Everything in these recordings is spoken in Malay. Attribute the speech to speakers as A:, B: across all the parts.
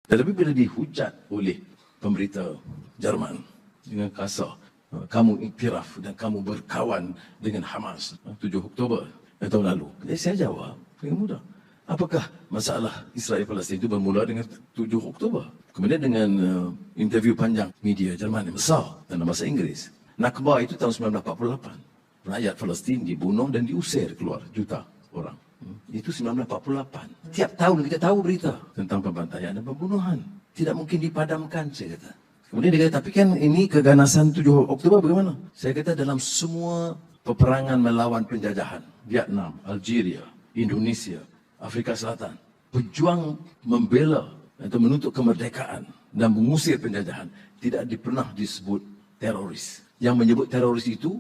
A: Tetapi bila dihujat oleh pemberita Jerman dengan kasar, kamu iktiraf dan kamu berkawan dengan Hamas 7 Oktober tahun lalu. Jadi saya jawab dengan mudah. Apakah masalah Israel Palestin itu bermula dengan 7 Oktober? Kemudian dengan interview panjang media Jerman yang besar dalam bahasa Inggris. Nakba itu tahun 1948. Rakyat Palestin dibunuh dan diusir keluar juta orang. Itu 1948. Tiap tahun kita tahu berita tentang pembantaian dan pembunuhan. Tidak mungkin dipadamkan, saya kata. Kemudian dia kata, tapi kan ini keganasan 7 Oktober bagaimana? Saya kata dalam semua peperangan melawan penjajahan, Vietnam, Algeria, Indonesia, Afrika Selatan, pejuang membela atau menuntut kemerdekaan dan mengusir penjajahan tidak pernah disebut teroris. Yang menyebut teroris itu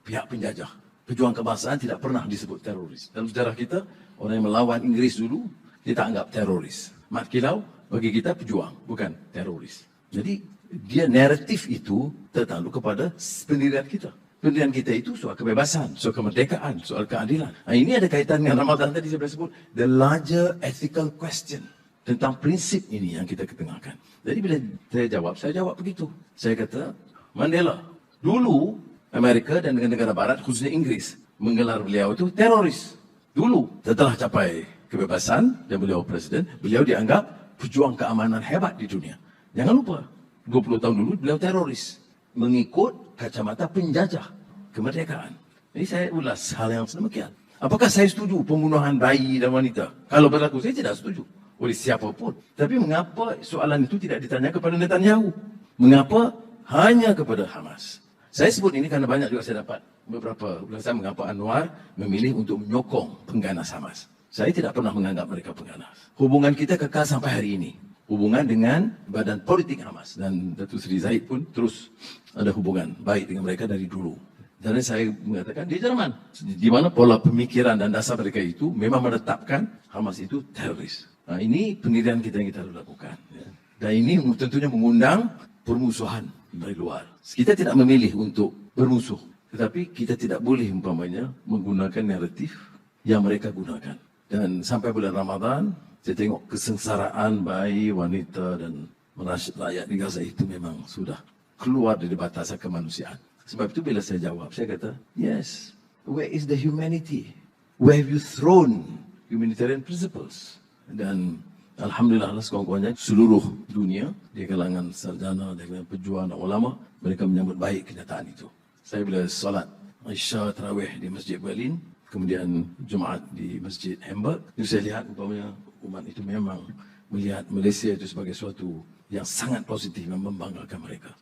A: pihak penjajah. Pejuang kebangsaan tidak pernah disebut teroris. Dalam sejarah kita, orang yang melawan Inggris dulu, kita anggap teroris. Mat Kilau bagi kita pejuang, bukan teroris. Jadi, dia naratif itu tertanduk kepada pendirian kita. Pendirian kita itu soal kebebasan, soal kemerdekaan, soal keadilan. Nah, ini ada kaitan dengan Ramadan tadi saya sebut, the larger ethical question. Tentang prinsip ini yang kita ketengahkan. Jadi bila saya jawab begitu. Saya kata, Mandela, dulu Amerika dan negara barat, khususnya Inggris, menggelar beliau itu teroris. Dulu, setelah capai kebebasan dan beliau presiden, beliau dianggap pejuang keamanan hebat di dunia. Jangan lupa, 20 tahun dulu beliau teroris. Mengikut kacamata penjajah kemerdekaan. Jadi saya ulas hal yang sedemikian. Apakah saya setuju pembunuhan bayi dan wanita? Kalau berlaku, saya tidak setuju oleh siapapun. Tapi mengapa soalan itu tidak ditanya kepada Netanyahu? Mengapa hanya kepada Hamas? Saya sebut ini karena banyak juga saya dapat beberapa ulasan mengapa Anwar memilih untuk menyokong pengganas Hamas. Saya tidak pernah menganggap mereka pengganas. Hubungan kita kekal sampai hari ini. Hubungan dengan badan politik Hamas. Dan Datuk Seri Zahid pun terus ada hubungan baik dengan mereka dari dulu. Dan saya mengatakan di Jerman, di mana pola pemikiran dan dasar mereka itu memang menetapkan Hamas itu teroris. Nah, ini pendirian kita yang kita harus lakukan. Dan ini tentunya mengundang permusuhan dari luar. Kita tidak memilih untuk bermusuh, tetapi kita tidak boleh umpamanya menggunakan naratif yang mereka gunakan. Dan sampai bulan Ramadan, saya tengok kesengsaraan bayi, wanita dan rakyat di Gaza itu memang sudah keluar dari batasan kemanusiaan. Sebab itu bila saya jawab, saya kata, yes, where is the humanity? Where have you thrown humanitarian principles? Dan alhamdulillah sekurang-kurangnya seluruh dunia di kalangan sarjana, di kalangan pejuang dan ulama, mereka menyambut baik kenyataan itu. Saya bila solat Isya Tarawih di Masjid Berlin, kemudian Jumaat di Masjid Hamburg, itu saya lihat umpamanya umat itu memang melihat Malaysia itu sebagai suatu yang sangat positif yang membanggakan mereka.